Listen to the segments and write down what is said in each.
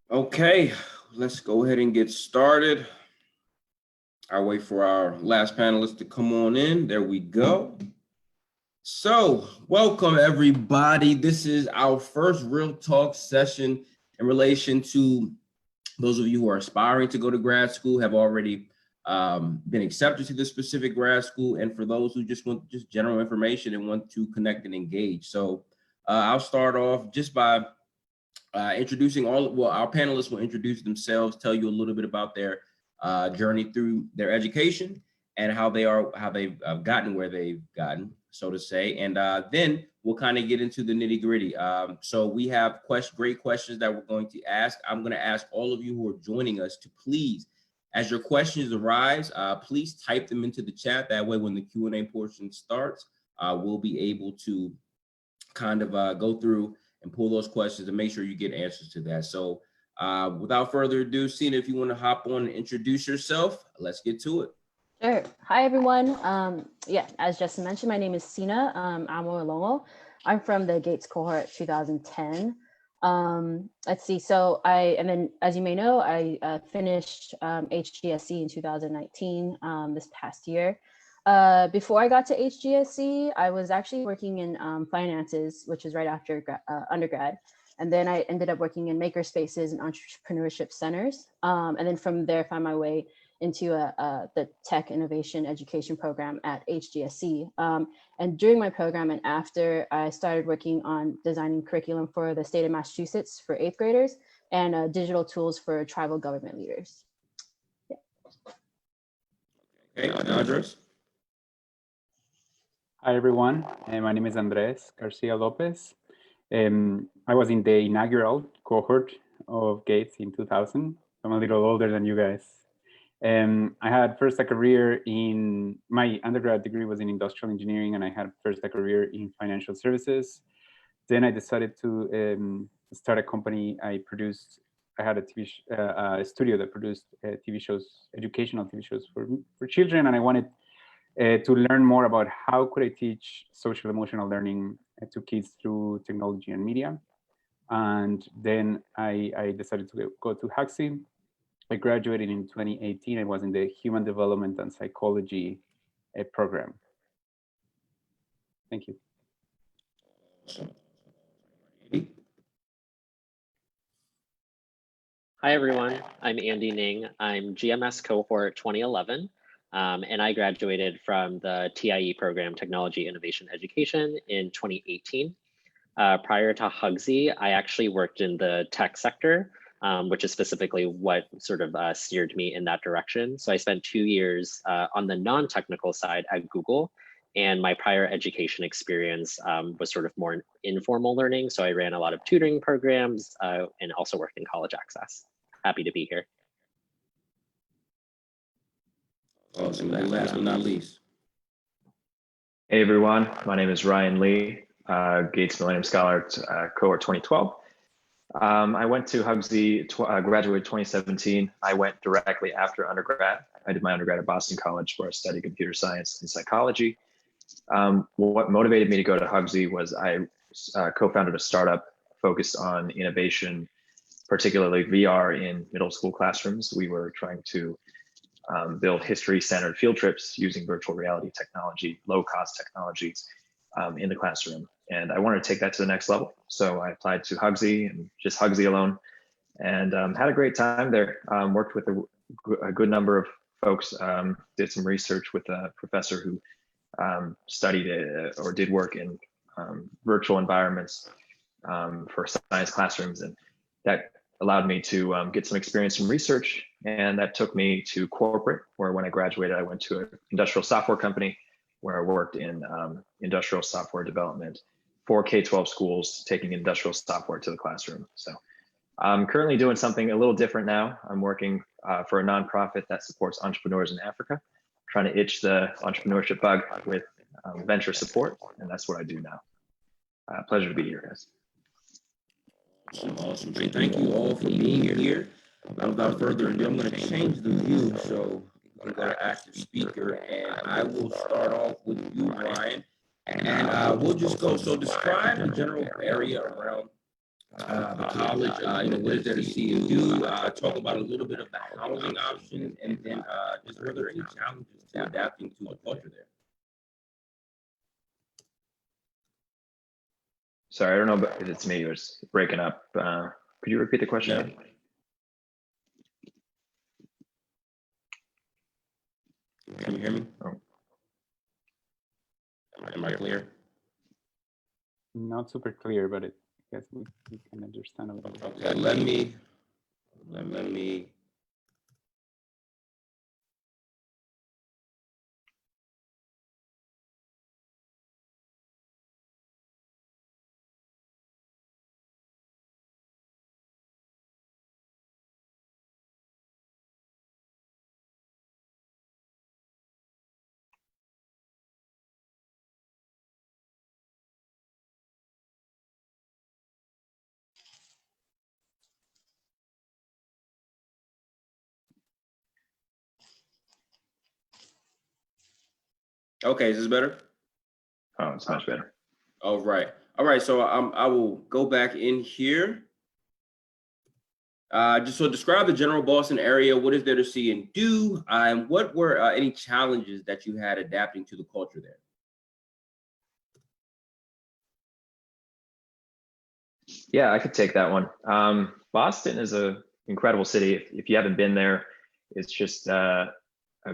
Okay, let's go ahead and get started. I'll wait for our last panelist to come on in. There we go. So, welcome everybody. This is our first real talk session in relation to those of you who are aspiring to go to grad school, have already been accepted to this specific grad school, and for those who just want just general information and want to connect and engage. So I'll start off just by introducing our panelists will introduce themselves, tell you a little bit about their journey through their education and how they've gotten where they've gotten, so to say. And then we'll kind of get into the nitty gritty. So we have great questions that we're going to ask. I'm going to ask all of you who are joining us to please, as your questions arise, please type them into the chat. That way, when the Q&A portion starts, we'll be able to kind of go through and pull those questions and make sure you get answers to that. So without further ado, Sina, if you want to hop on and introduce yourself, let's get to it. Sure. Hi, everyone. As Justin mentioned, my name is Sina Amo. I'm from the Gates cohort 2010. Let's see. So as you may know, I finished HGSE in 2019, this past year. Before I got to HGSE, I was actually working in finances, which is right after undergrad. And then I ended up working in maker spaces and entrepreneurship centers. And then from there, found my way into the tech innovation education program at HGSE. And during my program and after, I started working on designing curriculum for the state of Massachusetts for 8th graders and digital tools for tribal government leaders. Yeah. Okay, Andreas. Hi, everyone. My name is Andreas Garcia Lopez. I was in the inaugural cohort of Gates in 2000. I'm a little older than you guys. I had first a career in, my undergrad degree was in industrial engineering, and I had first a career in financial services. Then I decided to start a company. I had a studio that produced TV shows, educational TV shows for children, and I wanted to learn more about how could I teach social emotional learning to kids through technology and media. And then I decided to go to Huxley. I graduated in 2018. I was in the Human Development and Psychology program. Thank you. Hi, everyone. I'm Andy Ning. I'm GMS cohort 2011. And I graduated from the TIE program, Technology Innovation Education, in 2018. Prior to Hugsy, I actually worked in the tech sector, which is specifically what sort of steered me in that direction. So I spent 2 years on the non-technical side at Google, and my prior education experience was sort of more informal learning. So I ran a lot of tutoring programs and also worked in college access. Happy to be here. Awesome. Last but not least. Hey everyone, my name is Ryan Lee, Gates Millennium Scholar, cohort 2012. I went to Hugsy, graduated 2017. I went directly after undergrad. I did my undergrad at Boston College, where I studied computer science and psychology. What motivated me to go to Hugsy was I co-founded a startup focused on innovation, particularly VR in middle school classrooms. We were trying to build history-centered field trips using virtual reality technology, low-cost technologies in the classroom. And I wanted to take that to the next level. So I applied to Hugsy and just Hugsy alone, and had a great time there. Worked with a good number of folks, did some research with a professor who studied or did work in virtual environments for science classrooms. And that allowed me to get some experience in research, and that took me to corporate, where when I graduated, I went to an industrial software company where I worked in industrial software development for K-12 schools, taking industrial software to the classroom. So I'm currently doing something a little different now. I'm working for a nonprofit that supports entrepreneurs in Africa, trying to itch the entrepreneurship bug with venture support, and that's what I do now. Pleasure to be here, guys. Awesome. Thank you all for being here. Without further ado, I'm going to change the view. So I'm going to go to active speaker, and I will start off with you, Ryan. And we'll just go. So describe the general area around the college, what is there to see and do, talk about a little bit of the housing options, and then just were there any challenges to adapting to the culture there? Sorry, I don't know if it's me or it's breaking up. Could you repeat the question? Yeah. Can you hear me? Oh. Am I clear? Not super clear, but I guess we can understand a little bit. Okay, let me. Okay, is this better? Oh, it's much better. All right. So I will go back in here. Just so describe the general Boston area. What is there to see and do? And what were any challenges that you had adapting to the culture there? Yeah, I could take that one. Boston is an incredible city. If you haven't been there, it's just a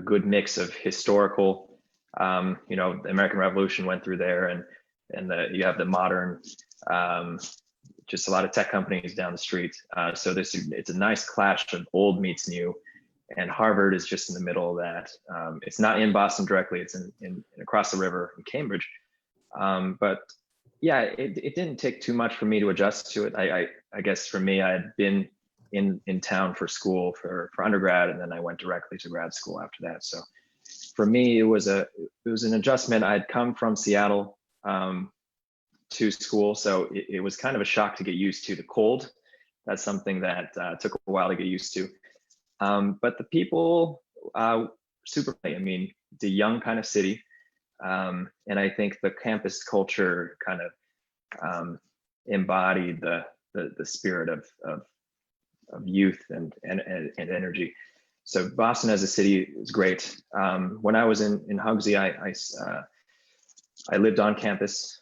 good mix of historical. The American Revolution went through there, and you have the modern, just a lot of tech companies down the street. So it's a nice clash of old meets new, and Harvard is just in the middle of that. It's not in Boston directly; it's in across the river in Cambridge. But yeah, it didn't take too much for me to adjust to it. I guess for me, I had been in town for school for undergrad, and then I went directly to grad school after that. So for me, it was an adjustment. I'd come from Seattle to school, so it was kind of a shock to get used to the cold. That's something that took a while to get used to. But the people, super. I mean, it's a young kind of city. And I think the campus culture kind of embodied the spirit of youth and energy. So Boston as a city is great. When I was in Hugsy, I lived on campus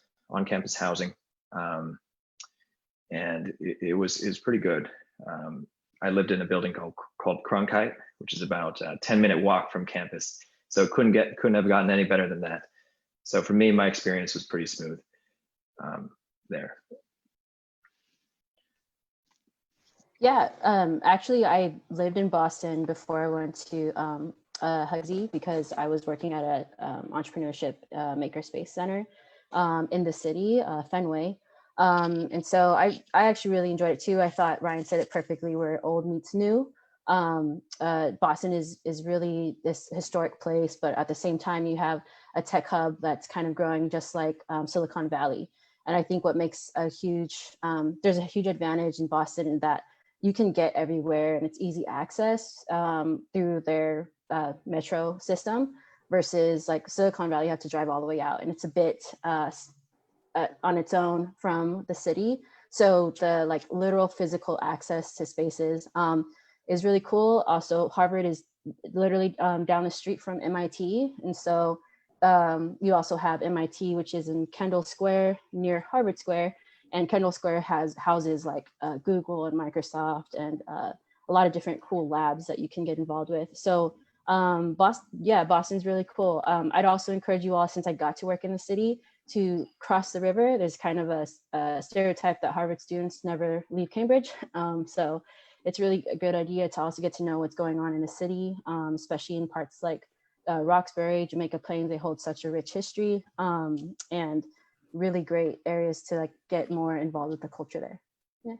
housing, and it was pretty good. I lived in a building called Cronkite, which is about a 10-minute walk from campus. So couldn't have gotten any better than that. So for me, my experience was pretty smooth there. Yeah, actually, I lived in Boston before I went to Hugsy because I was working at a entrepreneurship makerspace center in the city, Fenway. And so I actually really enjoyed it too. I thought Ryan said it perfectly, where old meets new. Boston is really this historic place, but at the same time, you have a tech hub that's kind of growing just like Silicon Valley. And I think what makes there's a huge advantage in Boston in that you can get everywhere and it's easy access through their metro system versus like Silicon Valley, you have to drive all the way out and it's a bit on its own from the city. So the like literal physical access to spaces is really cool. Also, Harvard is literally down the street from MIT. And so you also have MIT, which is in Kendall Square near Harvard Square. And Kendall Square houses like Google and Microsoft and a lot of different cool labs that you can get involved with. So Boston's really cool. I'd also encourage you all, since I got to work in the city, to cross the river. There's kind of a stereotype that Harvard students never leave Cambridge. So it's really a good idea to also get to know what's going on in the city, especially in parts like Roxbury, Jamaica Plains. They hold such a rich history and really great areas to like get more involved with the culture there. Yeah.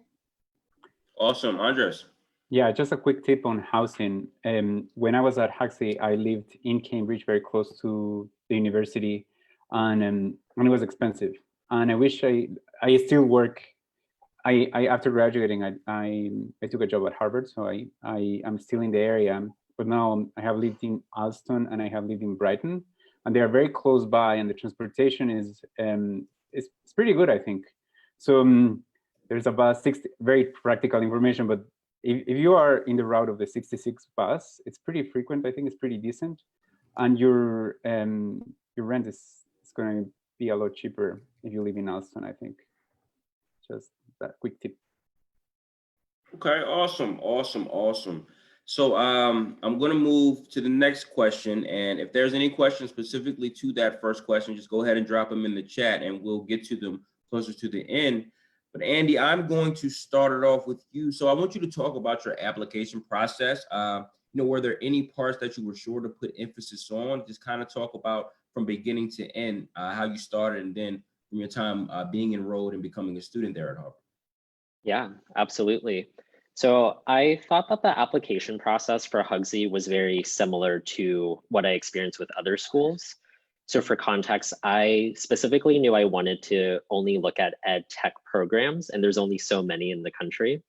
Awesome, Andreas. Yeah, just a quick tip on housing. When I was at Hugsy, I lived in Cambridge, very close to the university, and it was expensive. And I wish I still work. I after graduating, I took a job at Harvard, so I'm still in the area. But now I have lived in Alston and I have lived in Brighton, and they are very close by, and the transportation is it's pretty good, I think. So there's a bus, 60, very practical information, but if you are in the route of the 66 bus, it's pretty frequent. I think it's pretty decent. And your rent is going to be a lot cheaper if you live in Alston, I think. Just that quick tip. Okay, awesome. So I'm going to move to the next question. And if there's any questions specifically to that first question, just go ahead and drop them in the chat and we'll get to them closer to the end. But Andy, I'm going to start it off with you. So I want you to talk about your application process. Were there any parts that you were sure to put emphasis on? Just kind of talk about from beginning to end, how you started and then from your time being enrolled and becoming a student there at Harvard. Yeah, absolutely. So I thought that the application process for Hugsy was very similar to what I experienced with other schools. So for context, I specifically knew I wanted to only look at ed tech programs, and there's only so many in the country.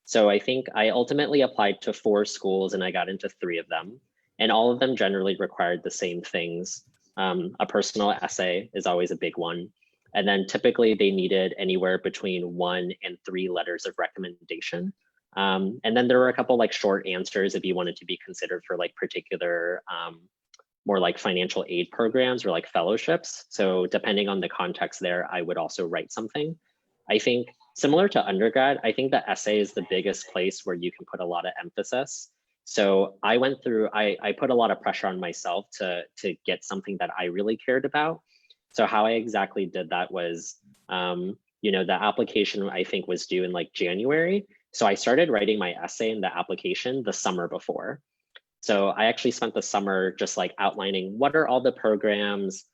So I think I ultimately applied to 4 schools and I got into 3 of them. And all of them generally required the same things. A personal essay is always a big one. And then typically they needed anywhere between 1 and 3 letters of recommendation. And then there were a couple like short answers if you wanted to be considered for like particular more like financial aid programs or like fellowships. So depending on the context there, I would also write something. I think similar to undergrad, I think the essay is the biggest place where you can put a lot of emphasis. So I went through, I put a lot of pressure on myself to get something that I really cared about. So how I exactly did that was, the application I think was due in like January. So I started writing my essay in the application the summer before. So I actually spent the summer just like outlining what are all the programs,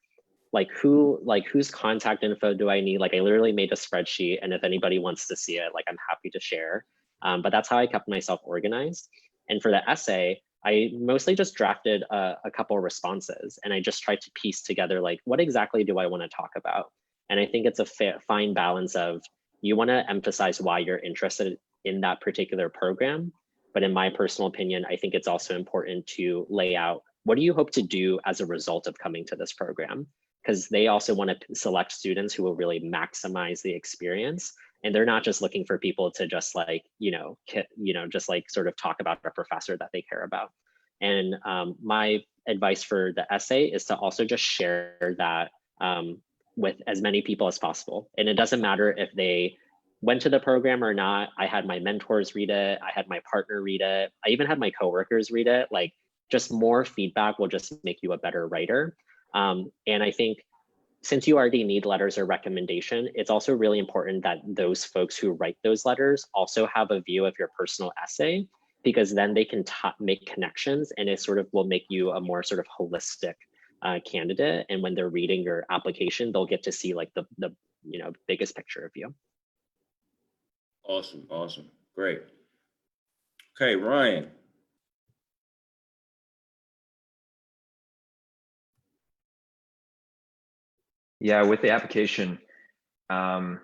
whose contact info do I need? Like I literally made a spreadsheet, and if anybody wants to see it, like I'm happy to share. But that's how I kept myself organized. And for the essay, I mostly just drafted a couple of responses, and I just tried to piece together like what exactly do I want to talk about? And I think it's a fine balance of you want to emphasize why you're interested in that particular program. But in my personal opinion, I think it's also important to lay out what do you hope to do as a result of coming to this program? Because they also want to select students who will really maximize the experience. And they're not just looking for people to just like, just like sort of talk about a professor that they care about. And my advice for the essay is to also just share that with as many people as possible. And it doesn't matter if they went to the program or not. I had my mentors read it. I had my partner read it. I even had my coworkers read it. Like just more feedback will just make you a better writer. And I think since you already need letters of recommendation, it's also really important that those folks who write those letters also have a view of your personal essay, because then they can make connections, and it sort of will make you a more sort of holistic candidate. And when they're reading your application, they'll get to see like the biggest picture of you. Awesome. Great. Okay, Ryan. Yeah, with the application, I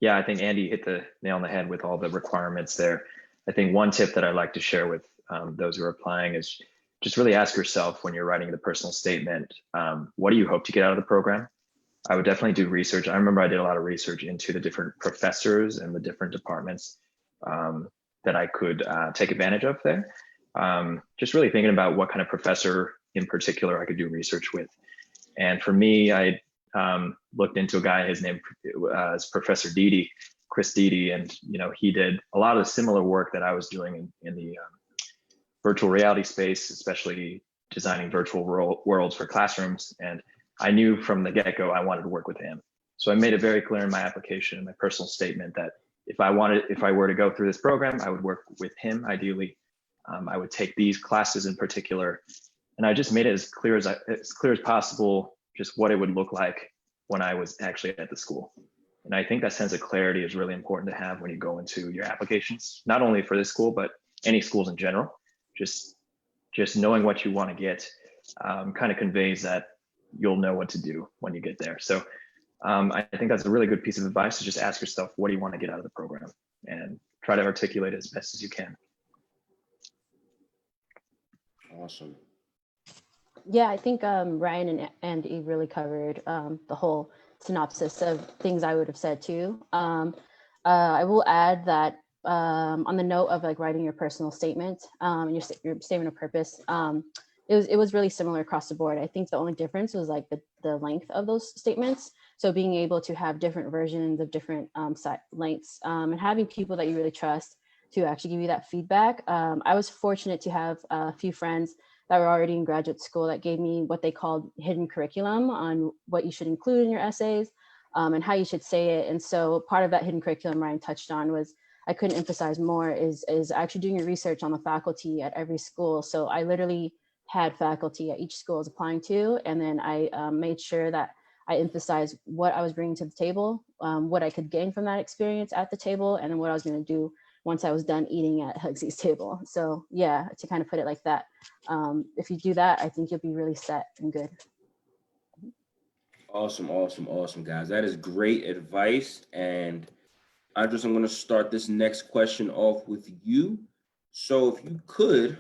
think Andy hit the nail on the head with all the requirements there. I think one tip that I'd like to share with those who are applying is just really ask yourself when you're writing the personal statement, what do you hope to get out of the program? I would definitely do research. I remember I did a lot of research into the different professors and the different departments that I could take advantage of there. Just really thinking about what kind of professor in particular I could do research with. And for me, I looked into a guy, his name is Professor Dede, Chris Dede, and he did a lot of similar work that I was doing in the virtual reality space, especially designing virtual worlds for classrooms. And I knew from the get-go I wanted to work with him. So I made it very clear in my application, in my personal statement, that if I were to go through this program, I would work with him ideally. I would take these classes in particular, and I just made it as clear as possible, just what it would look like when I was actually at the school. And I think that sense of clarity is really important to have when you go into your applications, not only for this school, but any schools in general. Just knowing what you want to get kind of conveys that you'll know what to do when you get there. So I think that's a really good piece of advice, to just ask yourself, what do you want to get out of the program, and try to articulate it as best as you can. Awesome. Yeah, I think Ryan and Andy really covered the whole synopsis of things I would have said too. I will add that on the note of like writing your personal statement and your statement of purpose, it was really similar across the board. I think the only difference was like the length of those statements. So being able to have different versions of different lengths and having people that you really trust to actually give you that feedback. I was fortunate to have a few friends that were already in graduate school that gave me what they called hidden curriculum on what you should include in your essays and how you should say it. And so part of that hidden curriculum Ryan touched on was, I couldn't emphasize more, is actually doing your research on the faculty at every school. So I literally had faculty at each school I was applying to, and then I made sure that I emphasized what I was bringing to the table, what I could gain from that experience at the table, and then what I was going to do once I was done eating at Hugsy's table. So yeah, to kind of put it like that. If you do that, I think you'll be really set and good. Awesome, awesome, awesome, guys. That is great advice. And Andres, I'm going to start this next question off with you. So if you could,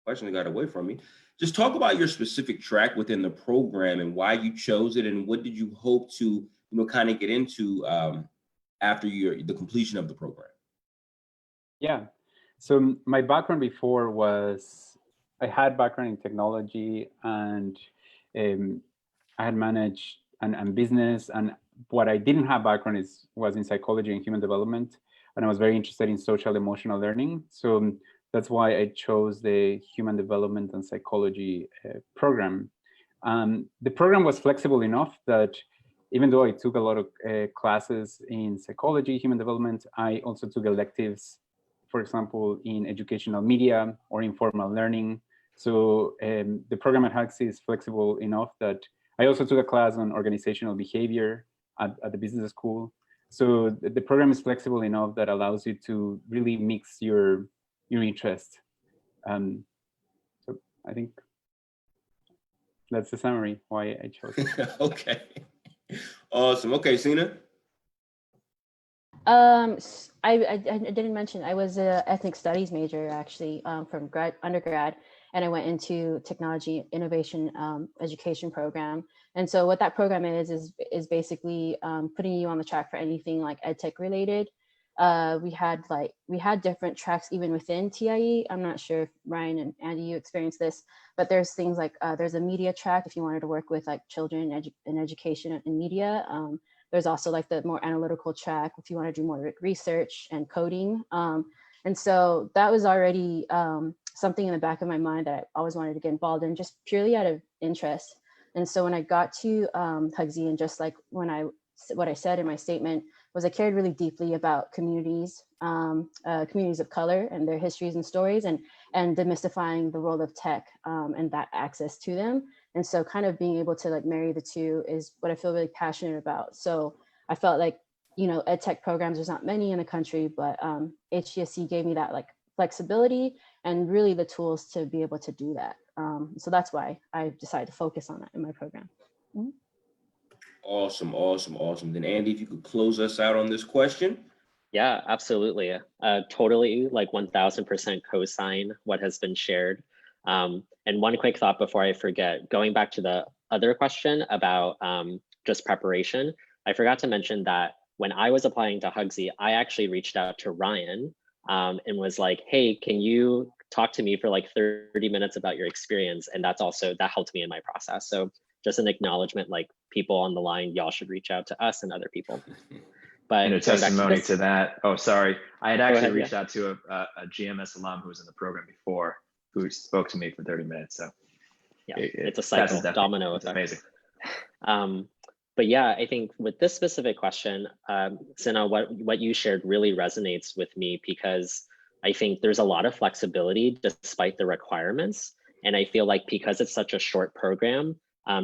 question got away from me, just talk about your specific track within the program and why you chose it, and what did you hope to, kind of get into after the completion of the program? Yeah, so my background before was, I had background in technology, and I had managed and business, and what I didn't have background was in psychology and human development, and I was very interested in social emotional learning. So that's why I chose the human development and psychology program. The program was flexible enough that even though I took a lot of classes in psychology, human development, I also took electives, for example, in educational media or informal learning. So the program at Hugsy is flexible enough that I also took a class on organizational behavior at the business school. So the program is flexible enough that allows you to really mix your interest. So I think that's the summary why I chose it. Okay. Awesome. Okay, Sina. I didn't mention I was an ethnic studies major actually from undergrad, and I went into technology innovation education program. And so what that program is basically putting you on the track for anything like edtech related. We had different tracks even within TIE. I'm not sure if Ryan and Andy, you experienced this, but there's things like there's a media track if you wanted to work with like children in education and media. There's also like the more analytical track if you want to do more research and coding. And so that was already something in the back of my mind that I always wanted to get involved in, just purely out of interest. And so when I got to Hugsy, and just like what I said in my statement was, I cared really deeply about communities of color and their histories and stories, and demystifying the world of tech and that access to them. And so kind of being able to like marry the two is what I feel really passionate about. So I felt like, ed tech programs, there's not many in the country, but HGSC gave me that like flexibility and really the tools to be able to do that. So that's why I decided to focus on that in my program. Mm-hmm. Awesome, awesome, awesome. Then Andy, if you could close us out on this question. Yeah, absolutely. Totally, like 1000% co-sign what has been shared. And one quick thought before I forget, going back to the other question about just preparation, I forgot to mention that when I was applying to Hugsy, I actually reached out to Ryan and was like, hey, can you talk to me for like 30 minutes about your experience? And that helped me in my process. So just an acknowledgement, like people on the line, y'all should reach out to us and other people. But and a testimony to that. Oh, sorry. I had actually reached out to a GMS alum who was in the program before, who spoke to me for 30 minutes. So yeah, it's a cycle, domino effect. Amazing. But yeah, I think with this specific question, Sina, what you shared really resonates with me, because I think there's a lot of flexibility despite the requirements. And I feel like because it's such a short program,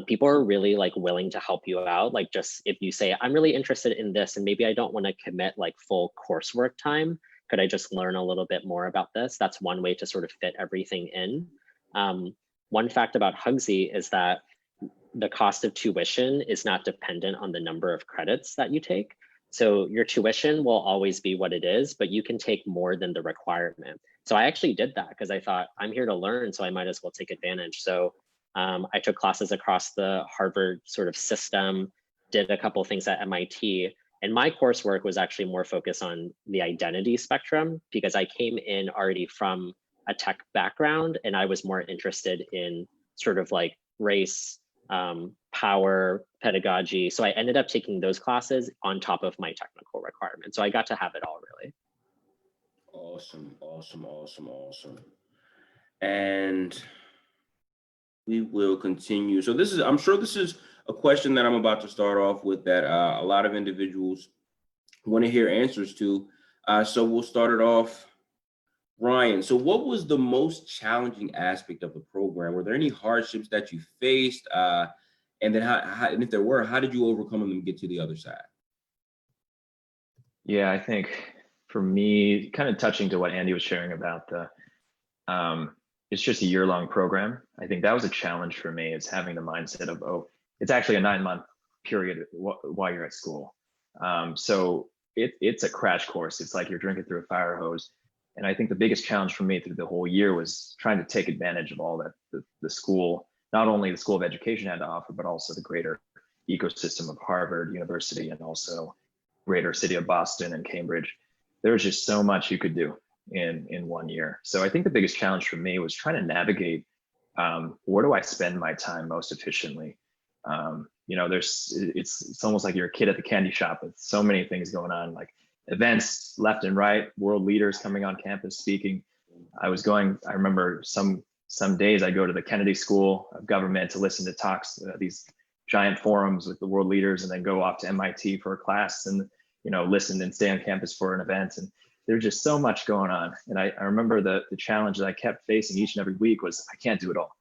people are really like willing to help you out. Like just if you say, I'm really interested in this and maybe I don't want to commit like full coursework time, could I just learn a little bit more about this? That's one way to sort of fit everything in. One fact about Hugsy is that the cost of tuition is not dependent on the number of credits that you take. So your tuition will always be what it is, but you can take more than the requirement. So I actually did that because I thought I'm here to learn, so I might as well take advantage. So I took classes across the Harvard sort of system, did a couple of things at MIT, And my coursework was actually more focused on the identity spectrum because I came in already from a tech background and I was more interested in sort of like race, power, pedagogy. So I ended up taking those classes on top of my technical requirements. So I got to have it all really. Awesome, awesome, awesome, awesome. And we will continue. So this is, I'm sure this is a question that I'm about to start off with that a lot of individuals want to hear answers to. So we'll start it off. Ryan, so what was the most challenging aspect of the program? Were there any hardships that you faced? And then and if there were, how did you overcome them and get to the other side? Yeah, I think for me, kind of touching to what Andy was sharing about the, it's just a year-long program. I think that was a challenge for me, is having the mindset of, oh, it's actually a 9-month period while you're at school. So it's a crash course. It's like you're drinking through a fire hose. And I think the biggest challenge for me through the whole year was trying to take advantage of all that the school, not only the School of Education had to offer, but also the greater ecosystem of Harvard University and also greater city of Boston and Cambridge. There was just so much you could do in 1 year. So I think the biggest challenge for me was trying to navigate, where do I spend my time most efficiently? You know, it's almost like you're a kid at the candy shop with so many things going on, like events left and right, world leaders coming on campus speaking. I remember some days I go to the Kennedy School of Government to listen to talks, these giant forums with the world leaders, and then go off to MIT for a class and, you know, listen and stay on campus for an event. And there's just so much going on. And I remember the challenge that I kept facing each and every week was I can't do it all.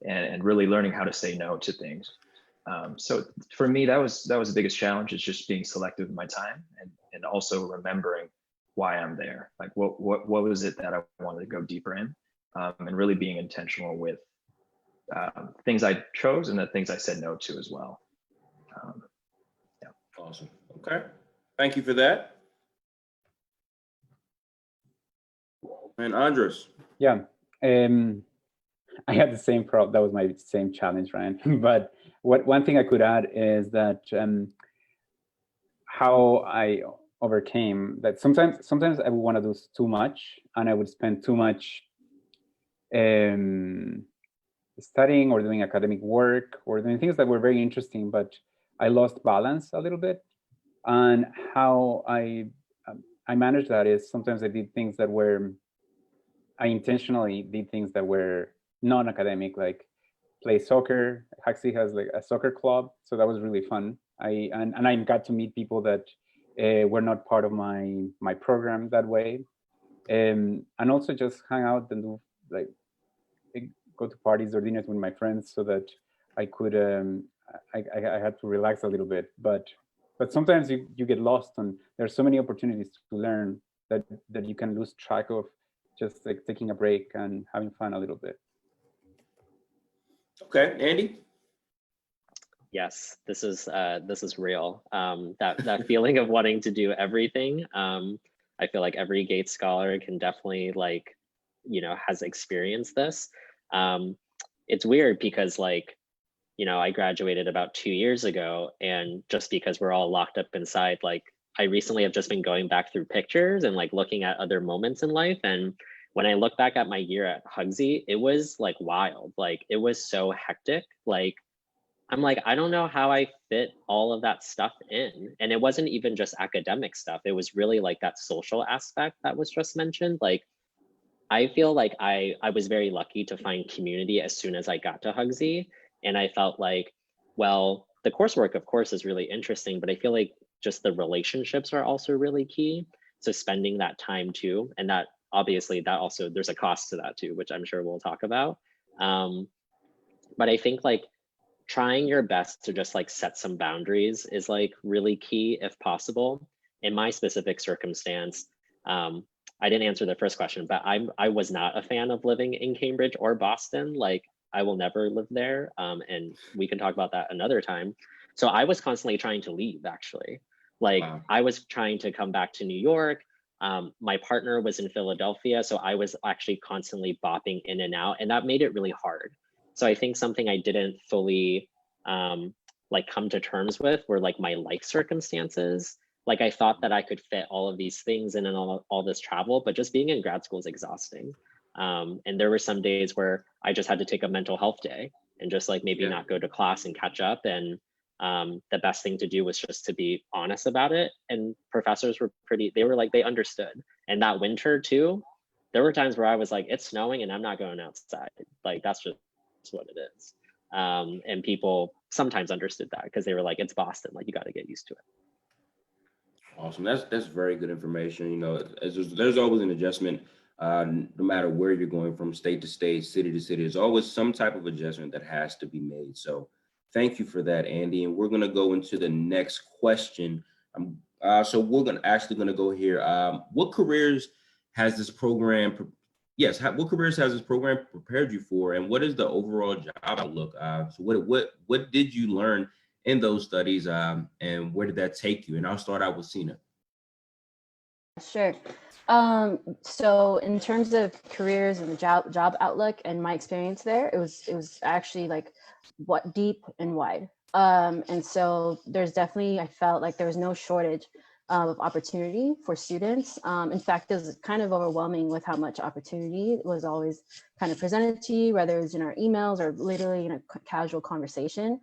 And really learning how to say no to things. So for me, that was the biggest challenge, is just being selective with my time and also remembering why I'm there. Like what was it that I wanted to go deeper in, and really being intentional with things I chose and the things I said no to as well. Yeah. Awesome. Okay. Thank you for that. And Andres. Yeah. I had the same problem. That was my same challenge, Ryan. But one thing I could add is that how I overcame that. Sometimes I would want to do too much, and I would spend too much studying or doing academic work or doing things that were very interesting, but I lost balance a little bit. And how I managed that is sometimes I did things that were, I intentionally did things that were non-academic, like play soccer. Huxley has like a soccer club, so that was really fun. I got to meet people that were not part of my program that way, and also just hang out and do like go to parties or dinners with my friends, so that I could I had to relax a little bit. But sometimes you get lost, and there's so many opportunities to learn that you can lose track of just like taking a break and having fun a little bit. Okay, Andy. Yes, this is real. That feeling of wanting to do everything. I feel like every Gates scholar can definitely, like, you know, has experienced this. It's weird because, like, you know, I graduated about 2 years ago, and just because we're all locked up inside, like, I recently have just been going back through pictures and like looking at other moments in life. And when I look back at my year at Hugsy, it was like wild. Like, it was so hectic. Like, I'm like, I don't know how I fit all of that stuff in. And it wasn't even just academic stuff. It was really like that social aspect that was just mentioned. Like, I feel like I was very lucky to find community as soon as I got to Hugsy. And I felt like, well, the coursework, of course, is really interesting, but I feel like just the relationships are also really key. So spending that time too, and that obviously that also, there's a cost to that too, which I'm sure we'll talk about. But I think like trying your best to just like set some boundaries is like really key if possible. In my specific circumstance, I didn't answer the first question, but I was not a fan of living in Cambridge or Boston. Like, I will never live there. And we can talk about that another time. So I was constantly trying to leave, actually. Like, wow. I was trying to come back to New York. My partner was in Philadelphia, so I was actually constantly bopping in and out, and that made it really hard. So I think something I didn't fully like come to terms with were like my life circumstances. Like I thought that I could fit all of these things in and all this travel, but just being in grad school is exhausting. And there were some days where I just had to take a mental health day and just like maybe not go to class and catch up. And the best thing to do was just to be honest about it. And professors were they were like, they understood. And that winter too, there were times where I was like, it's snowing and I'm not going outside. Like, that's just what it is. And people sometimes understood that because they were like, it's Boston, like you got to get used to it. Awesome. That's very good information. You know, there's always an adjustment, no matter where you're going from, state to state, city to city. There's always some type of adjustment that has to be made. So thank you for that, Andy. And we're going to go into the next question. So we're actually going to go here. What careers has this program? What careers has this program prepared you for, and what is the overall job outlook? So what did you learn in those studies, and where did that take you? And I'll start out with Sina. Sure. So in terms of careers and the job outlook and my experience there, it was actually like what deep and wide. And so there's definitely, I felt like there was no shortage of opportunity for students. In fact, it was kind of overwhelming with how much opportunity was always kind of presented to you, whether it was in our emails or literally in a casual conversation.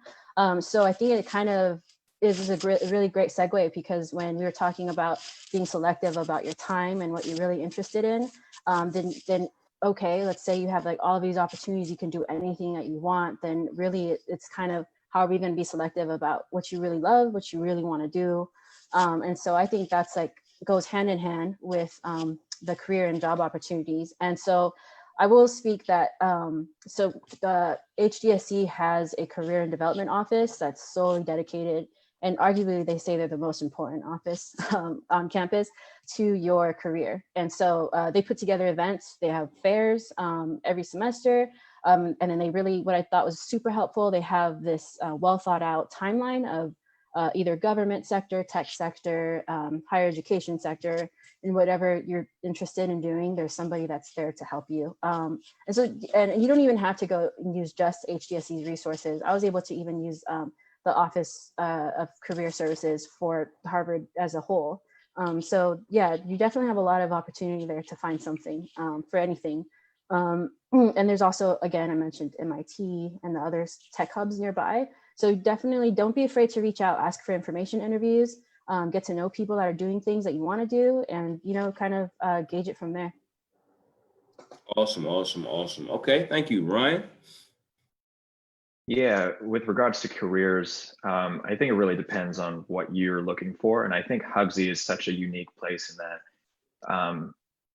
So I think it kind of is a really great segue, because when we were talking about being selective about your time and what you're really interested in, then okay, let's say you have like all of these opportunities, you can do anything that you want, then really it's kind of, how are we going to be selective about what you really love, what you really want to do? And so I think that's like goes hand in hand with the career and job opportunities. And so I will speak that, so the HDSC has a career and development office that's solely dedicated, and arguably they say they're the most important office on campus to your career. And so they put together events, they have fairs every semester. And then they really, what I thought was super helpful, they have this well thought out timeline of either government sector, tech sector, higher education sector, and whatever you're interested in doing, there's somebody that's there to help you. And you don't even have to go and use just HDSC's resources. I was able to even use the Office of Career Services for Harvard as a whole. So yeah, you definitely have a lot of opportunity there to find something for anything. And there's also, again, I mentioned MIT and the other tech hubs nearby. So definitely don't be afraid to reach out, ask for information interviews, get to know people that are doing things that you want to do, and, you know, kind of gauge it from there. Awesome. Okay, thank you, Ryan. Yeah, with regards to careers, I think it really depends on what you're looking for. And I think Hugsy is such a unique place in that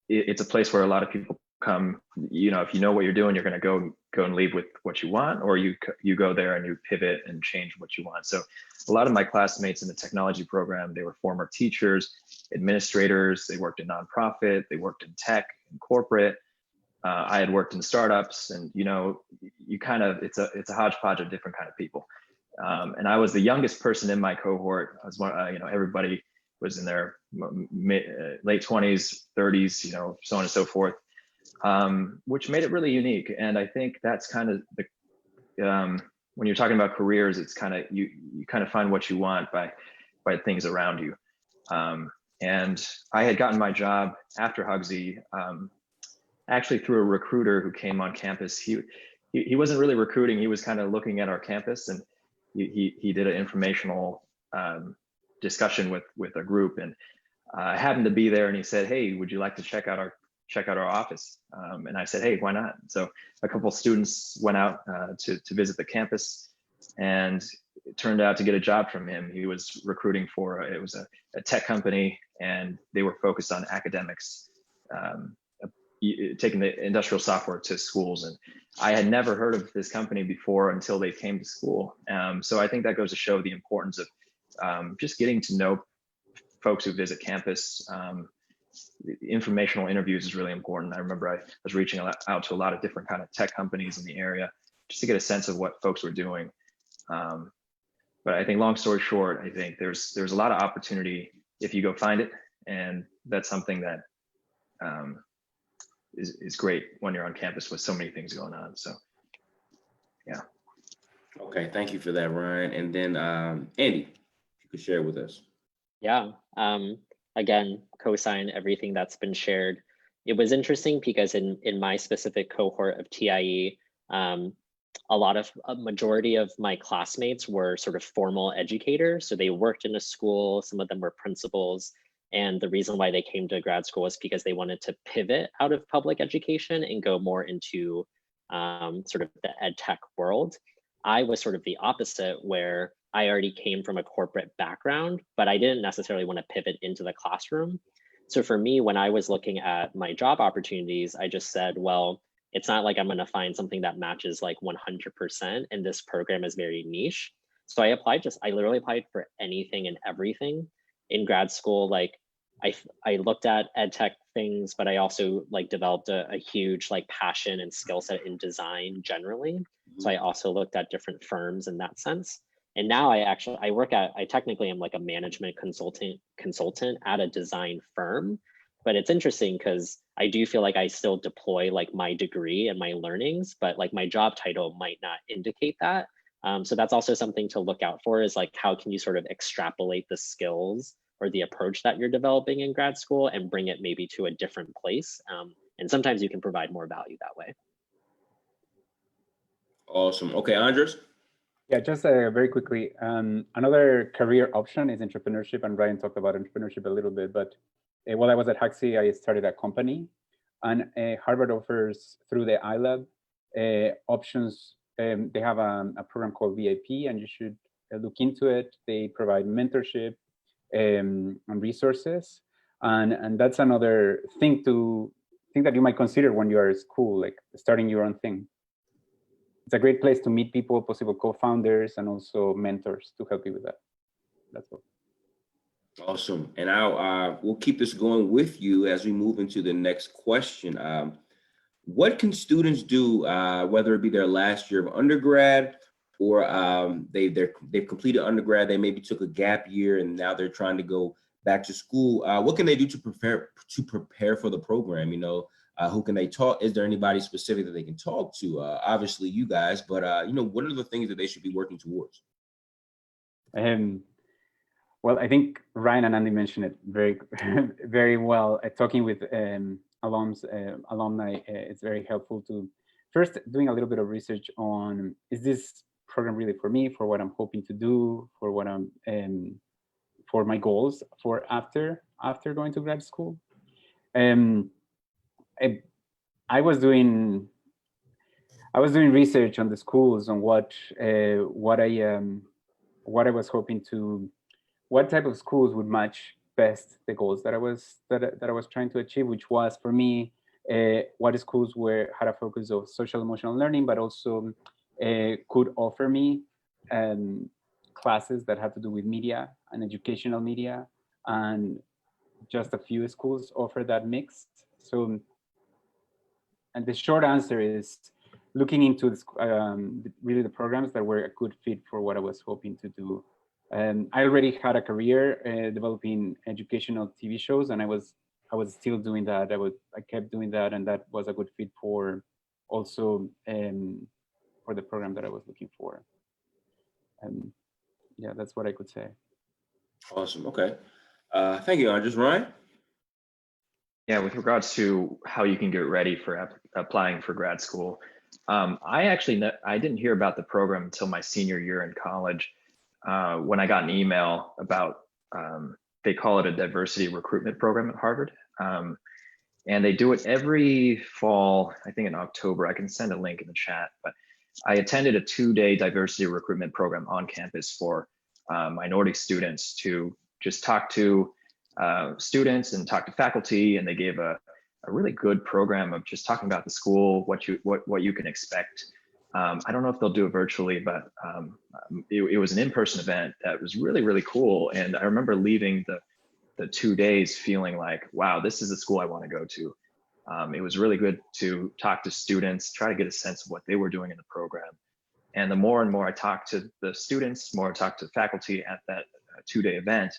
it's a place where a lot of people come, you know, if you know what you're doing, you're going to go and leave with what you want, or you go there and you pivot and change what you want. So a lot of my classmates in the technology program, they were former teachers, administrators, they worked in nonprofit, they worked in tech and corporate. I had worked in startups, and you know, you kind of, it's a hodgepodge of different kind of people. And I was the youngest person in my cohort. I was one, you know, everybody was in their late 20s, 30s, you know, so on and so forth, which made it really unique. And I think that's kind of the, when you're talking about careers, it's kind of, you kind of find what you want by things around you. And I had gotten my job after Hugsy, actually through a recruiter who came on campus. He wasn't really recruiting, he was kind of looking at our campus, and he did an informational discussion with a group, and I happened to be there, and he said, "Hey, would you like to check out our office?" And I said, "Hey, why not?" So a couple of students went out to visit the campus, and it turned out to get a job from him. He was recruiting for it was a tech company, and they were focused on academics, taking the industrial software to schools. And I had never heard of this company before until they came to school. So I think that goes to show the importance of just getting to know folks who visit campus. Informational interviews is really important. I remember I was reaching out to a lot of different kind of tech companies in the area just to get a sense of what folks were doing. But I think, long story short, I think there's a lot of opportunity if you go find it, and that's something that is great when you're on campus with so many things going on. So, yeah. Okay, thank you for that, Ryan. And then Andy, if you could share with us. Yeah. Again, co-sign everything that's been shared. It was interesting because in my specific cohort of TIE, a majority of my classmates were sort of formal educators. So they worked in a school, some of them were principals. And the reason why they came to grad school was because they wanted to pivot out of public education and go more into sort of the ed tech world. I was sort of the opposite, where I already came from a corporate background, but I didn't necessarily want to pivot into the classroom. So for me, when I was looking at my job opportunities, I just said, well, it's not like I'm going to find something that matches like 100%. And this program is very niche. So I literally applied for anything and everything in grad school. Like I looked at ed tech things, but I also like developed a huge like passion and skill set in design generally. So I also looked at different firms in that sense. And now I technically am like a management consultant at a design firm. But it's interesting because I do feel like I still deploy like my degree and my learnings, but like my job title might not indicate that. So that's also something to look out for, is like, how can you sort of extrapolate the skills or the approach that you're developing in grad school and bring it maybe to a different place. And sometimes you can provide more value that way. Awesome. Okay, Andres. Yeah, just very quickly, another career option is entrepreneurship, and Ryan talked about entrepreneurship a little bit, but while I was at Huxley, I started a company, and Harvard offers through the iLab options. They have a program called VIP, and you should look into it. They provide mentorship and resources, and that's another thing that you might consider when you are at school, like starting your own thing. It's a great place to meet people, possible co-founders, and also mentors to help you with that. That's all. Awesome. And we'll keep this going with you as we move into the next question. What can students do, whether it be their last year of undergrad, or they've completed undergrad, they maybe took a gap year and now they're trying to go back to school? What can they do to prepare for the program? You know, who can they talk? Is there anybody specific that they can talk to? Obviously you guys, but you know, what are the things that they should be working towards? Well, I think Ryan and Andy mentioned it very, very well. Talking with alumni, it's very helpful to first doing a little bit of research on, is this program really for me, for what I'm hoping to do, for what I'm for my goals for after going to grad school. I was doing research on the schools on what I was hoping to, what type of schools would match best the goals that I was trying to achieve, which was for me what schools had a focus of social emotional learning, but also could offer me classes that had to do with media and educational media, and just a few schools offer that mix. So, and the short answer is looking into really the programs that were a good fit for what I was hoping to do. I already had a career developing educational TV shows, and I was still doing that. I kept doing that, and that was a good fit for also for the program that I was looking for. Yeah, that's what I could say. Awesome. Okay. Thank you, Andres. Ryan? Yeah, with regards to how you can get ready for applying for grad school, I didn't hear about the program until my senior year in college, when I got an email about, they call it a diversity recruitment program at Harvard. And they do it every fall, I think in October. I can send a link in the chat, but I attended a 2-day diversity recruitment program on campus for minority students to just talk to students and talk to faculty, and they gave a really good program of just talking about the school, what you can expect. I don't know if they'll do it virtually, but it was an in-person event that was really, really cool. And I remember leaving the 2 days feeling like, wow, this is the school I want to go to. It was really good to talk to students, try to get a sense of what they were doing in the program. And the more and more I talked to the students, the more I talked to faculty at that 2-day event,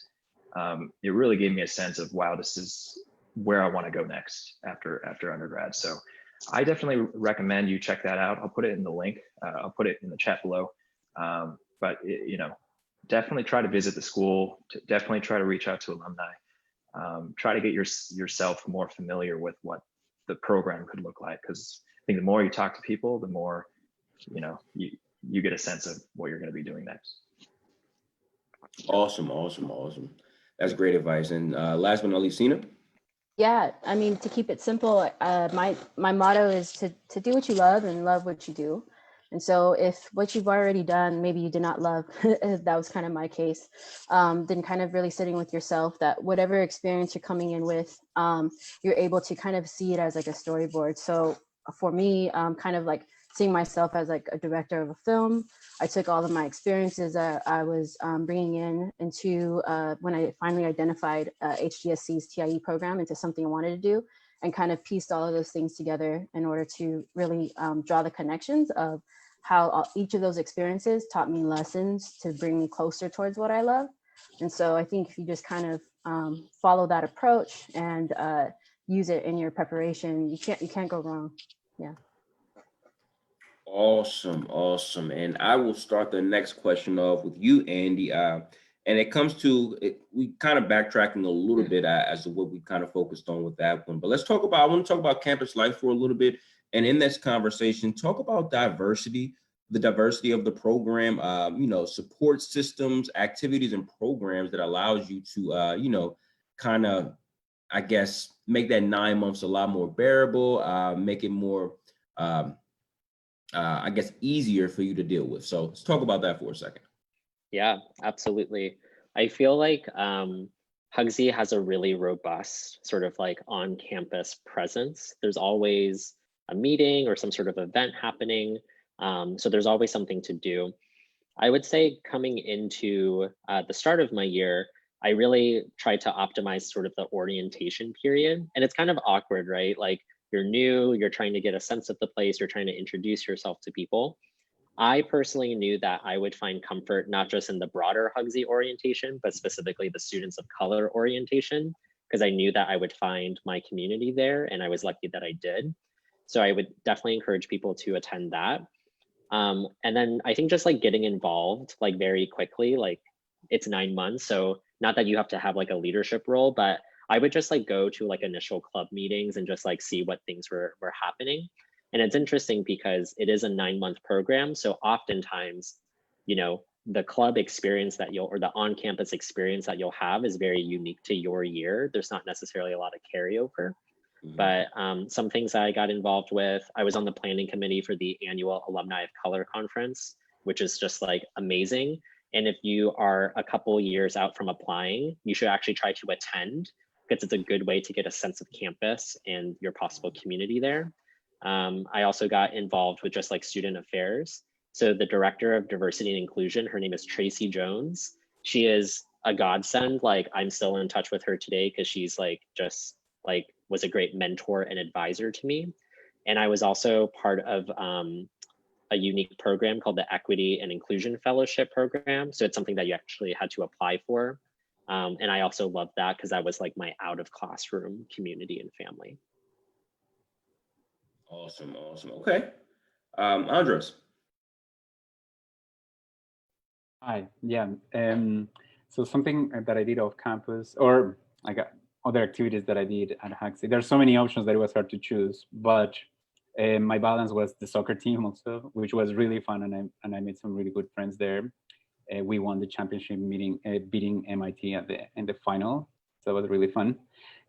it really gave me a sense of, wow, this is where I want to go next after undergrad. So I definitely recommend you check that out. I'll put it in the link. I'll put it in the chat below. But definitely try to visit the school. Definitely try to reach out to alumni. Try to get yourself more familiar with what the program could look like, because I think the more you talk to people, the more you get a sense of what you're going to be doing next. Awesome. That's great advice. And last but not least, Sina. Yeah, I mean, to keep it simple, my motto is to do what you love and love what you do. And so if what you've already done, maybe you did not love, that was kind of my case, then kind of really sitting with yourself that whatever experience you're coming in with, you're able to kind of see it as like a storyboard. So for me, kind of like seeing myself as like a director of a film, I took all of my experiences that I was bringing into when I finally identified HGSC's TIE program into something I wanted to do, and kind of pieced all of those things together in order to really draw the connections of how each of those experiences taught me lessons to bring me closer towards what I love. And so I think if you just kind of follow that approach and use it in your preparation, you can't go wrong. Yeah. Awesome. And I will start the next question off with you, Andy. And it comes to it, we kind of backtracking a little bit as to what we kind of focused on with that one. But I want to talk about campus life for a little bit. And in this conversation, talk about diversity, the diversity of the program, support systems, activities, and programs that allows you to, kind of, I guess, make that 9 months a lot more bearable, make it more, I guess, easier for you to deal with. So let's talk about that for a second. Yeah, absolutely. I feel like Hugsy has a really robust sort of like on-campus presence. There's always a meeting or some sort of event happening. So there's always something to do. I would say coming into the start of my year, I really tried to optimize sort of the orientation period. And it's kind of awkward, right? Like you're new, you're trying to get a sense of the place, you're trying to introduce yourself to people. I personally knew that I would find comfort not just in the broader Hugsy orientation, but specifically the students of color orientation, because I knew that I would find my community there, and I was lucky that I did. So I would definitely encourage people to attend that. And then I think just like getting involved like very quickly, like it's 9 months. So not that you have to have like a leadership role, but I would just like go to like initial club meetings and just like see what things were happening. And it's interesting because it is a 9-month program. So oftentimes, the club experience that or the on-campus experience that you'll have is very unique to your year. There's not necessarily a lot of carryover. But some things that I got involved with, I was on the planning committee for the annual Alumni of Color Conference, which is just like amazing. And if you are a couple years out from applying, you should actually try to attend, because it's a good way to get a sense of campus and your possible community there. I also got involved with just like student affairs. So the director of diversity and inclusion, her name is Tracy Jones. She is a godsend. Like I'm still in touch with her today because she's like just like was a great mentor and advisor to me. And I was also part of a unique program called the Equity and Inclusion Fellowship Program. So it's something that you actually had to apply for. And I also loved that because that was like my out of classroom community and family. Awesome. Okay. Andreas. Hi, yeah. So something that I did off campus, or like other activities that I did at Hugsy. There's so many options that it was hard to choose, but my balance was the soccer team also, which was really fun, and I made some really good friends there. We won the championship meeting, beating MIT in the final, so that was really fun.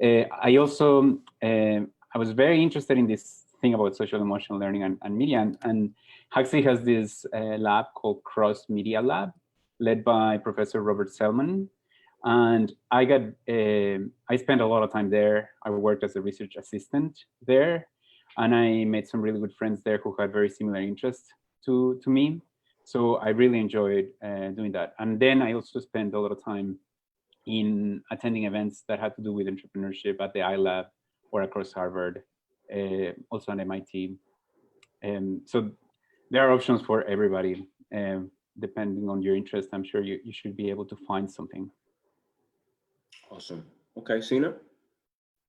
I also I was very interested in this thing about social emotional learning and media, and Hugsy has this lab called Cross Media Lab, led by Professor Robert Selman. And I spent a lot of time there. I worked as a research assistant there, and I made some really good friends there who had very similar interests to me. So I really enjoyed doing that. And then I also spent a lot of time in attending events that had to do with entrepreneurship at the iLab or across Harvard, also at MIT. So there are options for everybody. Depending on your interest, I'm sure you should be able to find something. Awesome. Okay, Sina.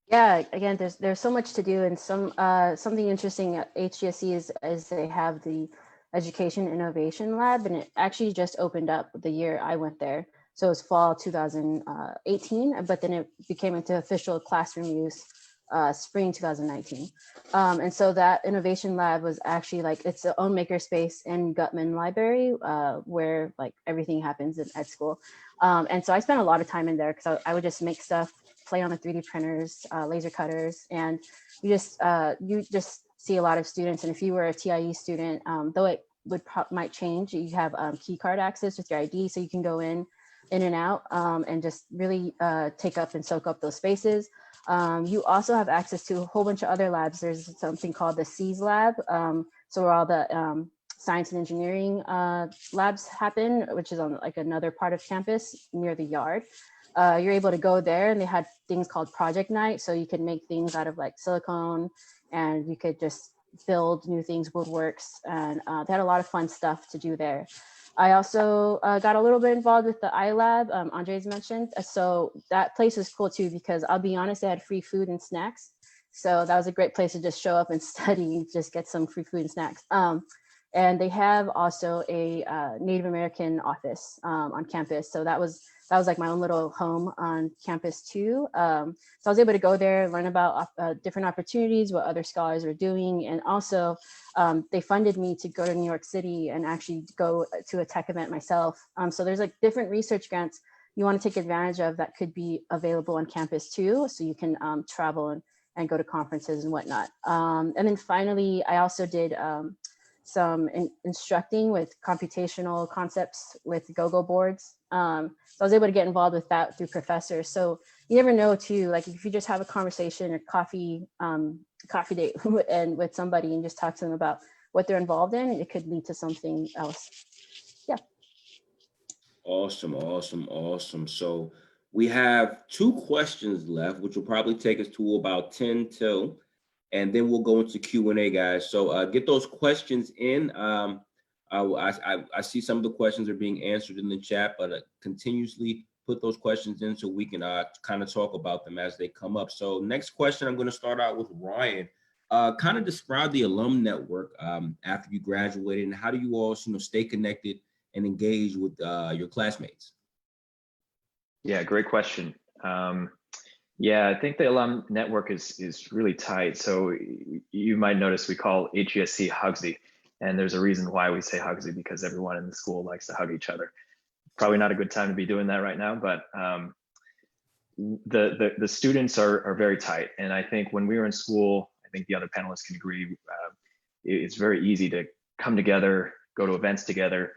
Yeah, again, there's so much to do, and something interesting at HGSC is they have the Education Innovation Lab, and it actually just opened up the year I went there. So it was fall 2018, but then it became into official classroom use spring 2019. And so that innovation lab was actually like its own makerspace in Gutman Library, where like everything happens at school. And so I spent a lot of time in there because I would just make stuff, play on the 3D printers, laser cutters, and you just see a lot of students. And if you were a TIE student, though it might change, you have key card access with your ID, so you can go in and out and just really take up and soak up those spaces. You also have access to a whole bunch of other labs. There's something called the SEAS lab. So where all the science and engineering labs happen, which is on like another part of campus near the yard. You're able to go there, and they had things called project night. So you could make things out of like silicone, and you could just build new things, woodworks, and they had a lot of fun stuff to do there. I also got a little bit involved with the iLab, Andreas mentioned. So that place was cool too, because I'll be honest, they had free food and snacks. So that was a great place to just show up and study, just get some free food and snacks. And they have also a Native American office on campus. So that was like my own little home on campus too. So I was able to go there, learn about different opportunities, what other scholars were doing. And also they funded me to go to New York City and actually go to a tech event myself. So there's like different research grants you want to take advantage of that could be available on campus too. So you can travel and go to conferences and whatnot. And then finally, I also did some instructing with computational concepts with go-go boards. So I was able to get involved with that through professors. So you never know too, like if you just have a conversation or coffee date and with somebody and just talk to them about what they're involved in, it could lead to something else. Yeah. Awesome, awesome, awesome. So we have 2 questions left, which will probably take us to about 10 till, and then we'll go into Q&A, guys. So get those questions in. I see some of the questions are being answered in the chat, but continuously put those questions in so we can kind of talk about them as they come up. So next question, I'm going to start out with Ryan. Kind of describe the alum network after you graduated, and how do you all stay connected and engage with your classmates? Yeah, great question. Yeah, I think the alum network is really tight. So you might notice we call HESC Hugsy, and there's a reason why we say Hugsy, because everyone in the school likes to hug each other. Probably not a good time to be doing that right now, but the students are very tight. And I think when we were in school, I think the other panelists can agree, it's very easy to come together, go to events together,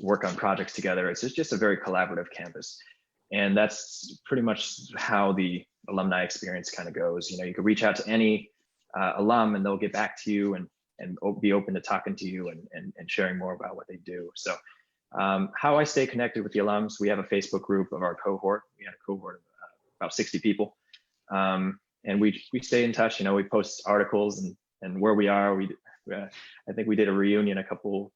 work on projects together. It's just a very collaborative campus. And that's pretty much how the alumni experience kind of goes. You can reach out to any alum and they'll get back to you and be open to talking to you and sharing more about what they do. So how I stay connected with the alums, we have a Facebook group of our cohort. We had a cohort of about 60 people. And we stay in touch. We post articles and where we are. I think we did a reunion a couple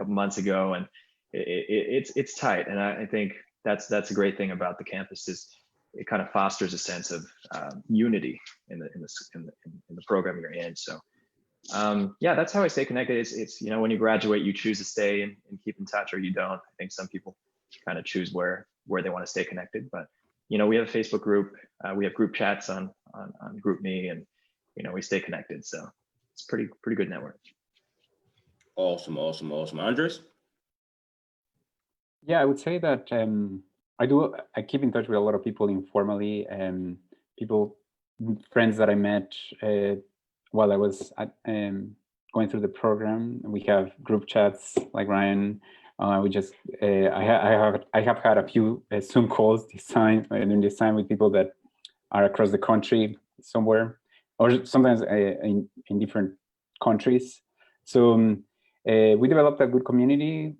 months ago, and it's tight. And I think that's a great thing about the campus, is it kind of fosters a sense of unity in the program you're in. So yeah, that's how I stay connected. It's when you graduate, you choose to stay and keep in touch, or you don't. I think some people kind of choose where they want to stay connected, but we have a Facebook group, we have group chats on GroupMe, and we stay connected. So it's pretty good network. Awesome. Andres? Yeah, I would say that I keep in touch with a lot of people informally, and friends that I met while I was going through the program. We have group chats like Ryan. I have had a few Zoom calls during this time with people that are across the country somewhere, or sometimes in different countries. So we developed a good community,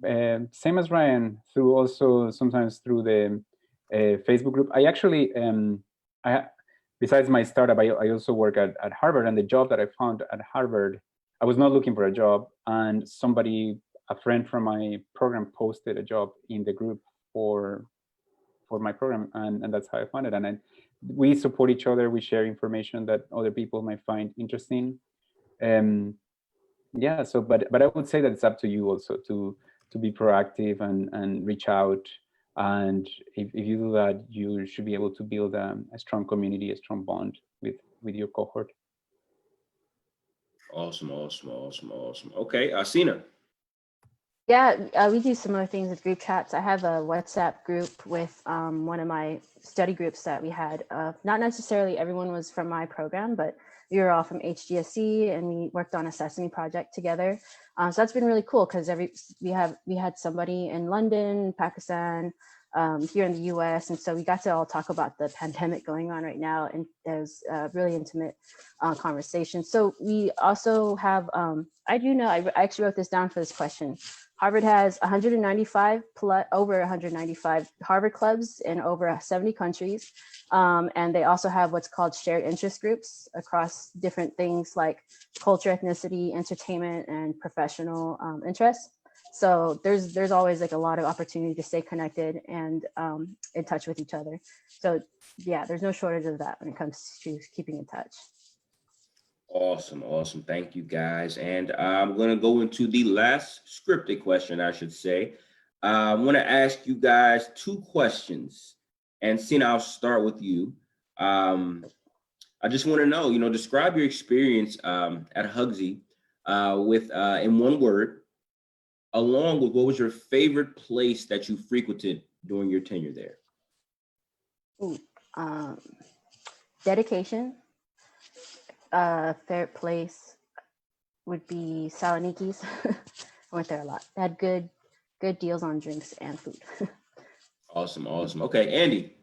same as Ryan, sometimes through the Facebook group. I actually, besides my startup, I also work at Harvard, and the job that I found at Harvard, I was not looking for a job, and a friend from my program posted a job in the group for my program, and that's how I found it. And we support each other, we share information that other people might find interesting. yeah, so but I would say that it's up to you also to be proactive and reach out. And if you do that, you should be able to build a strong community, a strong bond with your cohort. Awesome, awesome, awesome, awesome. Okay, Sina. Yeah, we do similar things with group chats. I have a WhatsApp group with one of my study groups that we had. Not necessarily everyone was from my program, but we were all from HGSC and we worked on a Sesame project together. So that's been really cool because we had somebody in London, Pakistan, here in the US. And so we got to all talk about the pandemic going on right now. And it was a really intimate conversation. So we also have, I actually wrote this down for this question. Harvard has 195 plus, over 195 Harvard clubs in over 70 countries. And they also have what's called shared interest groups across different things like culture, ethnicity, entertainment, and professional interests. So there's always like a lot of opportunity to stay connected and in touch with each other. So yeah, there's no shortage of that when it comes to keeping in touch. Awesome, awesome. Thank you, guys. And I'm going to go into the last scripted question, I should say. I want to ask you guys 2 questions. And Sina, I'll start with you. I just want to know, describe your experience at Hugsy with in one word, along with what was your favorite place that you frequented during your tenure there? Ooh, dedication. Favorite place would be Saloniki's. I went there a lot. They had good deals on drinks and food. Awesome, awesome. Okay, Andy.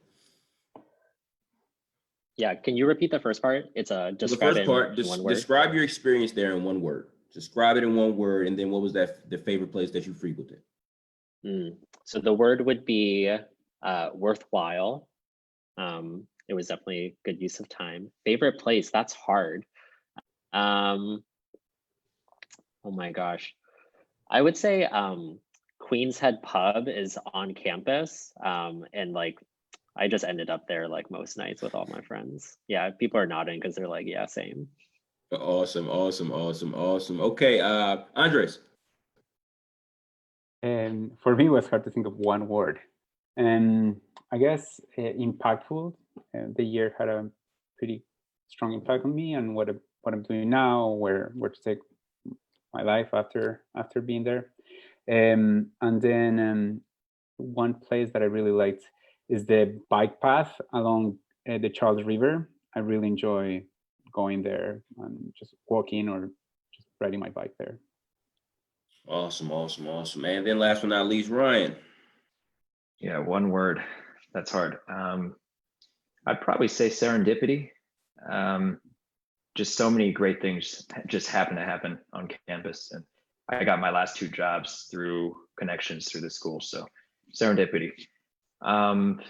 Yeah, can you repeat the first part? It's a describe the first part, in one word. Describe your experience there in one word. Describe it in one word, and then what was the favorite place that you frequented? So the word would be worthwhile. It was definitely good use of time. Favorite place, that's hard. Oh my gosh. I would say Queen's Head Pub is on campus. And like, I just ended up there like most nights with all my friends. Yeah, people are nodding because they're like, yeah, same. Awesome, awesome, awesome, awesome. Okay, Andres. And for me, it was hard to think of one word. And I guess impactful. The year had a pretty strong impact on me and what I'm doing now, where to take my life after being there. And then one place that I really liked is the bike path along the Charles River. I really enjoy going there and just walking or just riding my bike there. Awesome, awesome, awesome. And then last but not least, Ryan. Yeah, one word. That's hard. I'd probably say serendipity. Just so many great things just happen to happen on campus. And I got my last 2 jobs through connections through the school. So serendipity.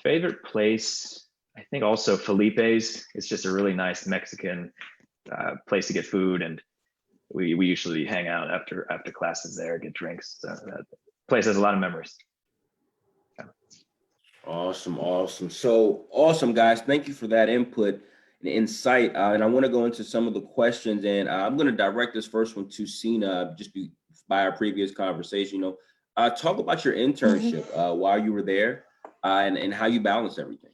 Favorite place, I think also Felipe's. It's just a really nice Mexican place to get food. And we usually hang out after classes there, get drinks. So that place has a lot of memories. Awesome, awesome. So awesome, guys. Thank you for that input and insight. And I want to go into some of the questions, and I'm going to direct this first one to Sina, by our previous conversation. Talk about your internship while you were there and how you balance everything.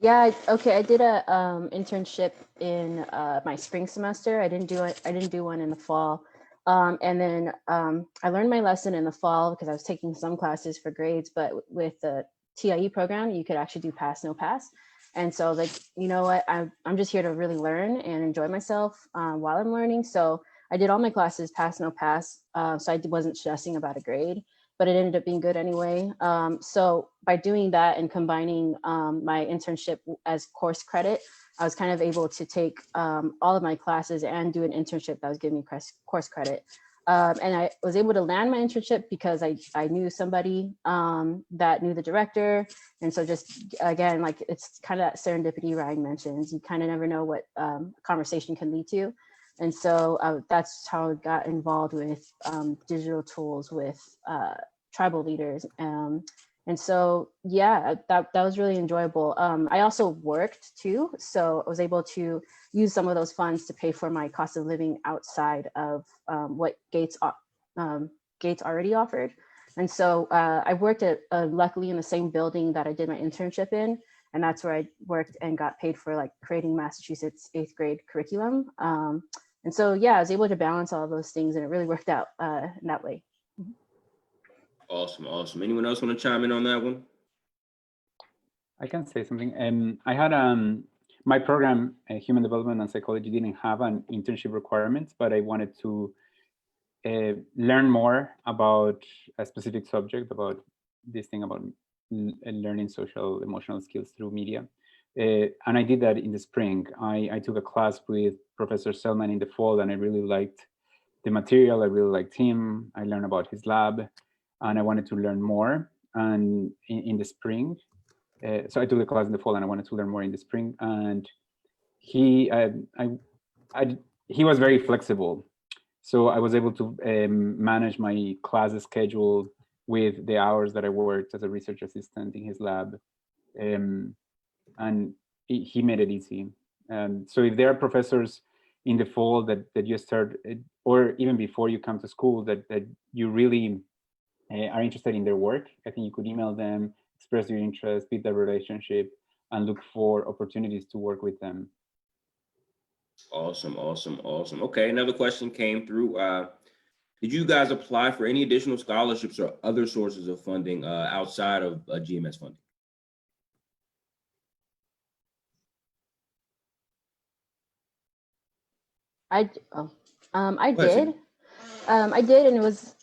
Yeah, okay. I did a internship in my spring semester. I didn't do one in the fall. And then I learned my lesson in the fall because I was taking some classes for grades, but with the TIE program, you could actually do pass, no pass. And so like, you know what, I'm just here to really learn and enjoy myself while I'm learning. So I did all my classes pass, no pass. So I wasn't stressing about a grade, but it ended up being good anyway. So by doing that and combining my internship as course credit, I was kind of able to take all of my classes and do an internship that was giving me course credit. And I was able to land my internship because I knew somebody that knew the director. And so just, again, like it's kind of that serendipity Ryan mentions. You kind of never know what conversation can lead to. And so that's how I got involved with digital tools with tribal leaders. And so, yeah, that was really enjoyable. I also worked too, so I was able to use some of those funds to pay for my cost of living outside of what Gates already offered. And so I worked at luckily in the same building that I did my internship in, and that's where I worked and got paid for like creating Massachusetts 8th grade curriculum. And so, yeah, I was able to balance all of those things, and it really worked out in that way. Awesome, awesome. Anyone else want to chime in on that one? I can say something. I had my program, Human Development and Psychology, didn't have an internship requirement, but I wanted to learn more about a specific subject, about this thing about learning social emotional skills through media. And I did that in the spring. I took a class with Professor Selman in the fall, and I really liked the material. I really liked him. I learned about his lab, and I wanted to learn more. And in the spring, so I took the class in the fall, and I wanted to learn more in the spring. And he was very flexible, so I was able to manage my class schedule with the hours that I worked as a research assistant in his lab, and he made it easy. So if there are professors in the fall that you start, or even before you come to school, that you really are interested in their work, I think you could email them, express your interest, build a relationship, and look for opportunities to work with them. Awesome, awesome, awesome. Okay, another question came through. Did you guys apply for any additional scholarships or other sources of funding outside of GMS funding? I Go ahead, did. Cindy. I did, and it was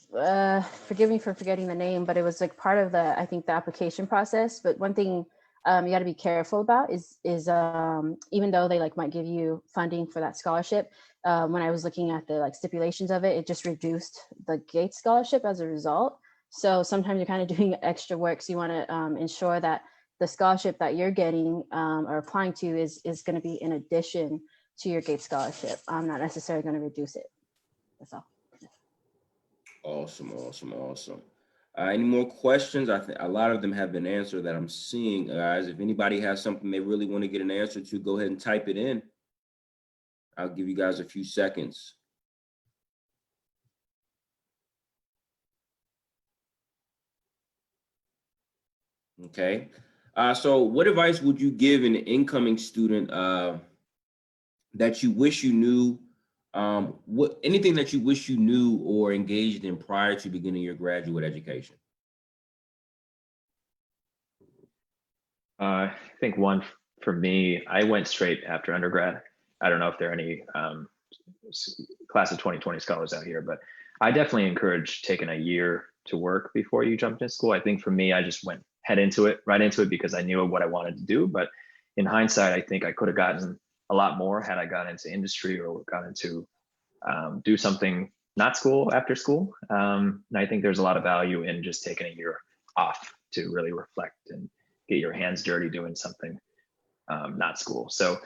forgive me for forgetting the name, but it was like part of the, I think, the application process. But one thing you got to be careful about is even though they like might give you funding for that scholarship, when I was looking at the like stipulations of it, it just reduced the Gates scholarship as a result. So sometimes you're kind of doing extra work, so you want to ensure that the scholarship that you're getting or applying to is going to be in addition to your Gates scholarship. I'm not necessarily going to reduce it. That's all. Awesome, awesome, awesome. Any more questions? I think a lot of them have been answered that I'm seeing, guys. If anybody has something they really want to get an answer to, go ahead and type it in. I'll give you guys a few seconds. Okay. So what advice would you give an incoming student that you wish you knew? Anything that you wish you knew or engaged in prior to beginning your graduate education? I think one for me, I went straight after undergrad. I don't know if there are any class of 2020 scholars out here, but I definitely encourage taking a year to work before you jump into school. I think for me, I just went right into it because I knew what I wanted to do. But in hindsight, I think I could have gotten a lot more had I got into industry or got into do something not school after school. And I think there's a lot of value in just taking a year off to really reflect and get your hands dirty doing something not school. So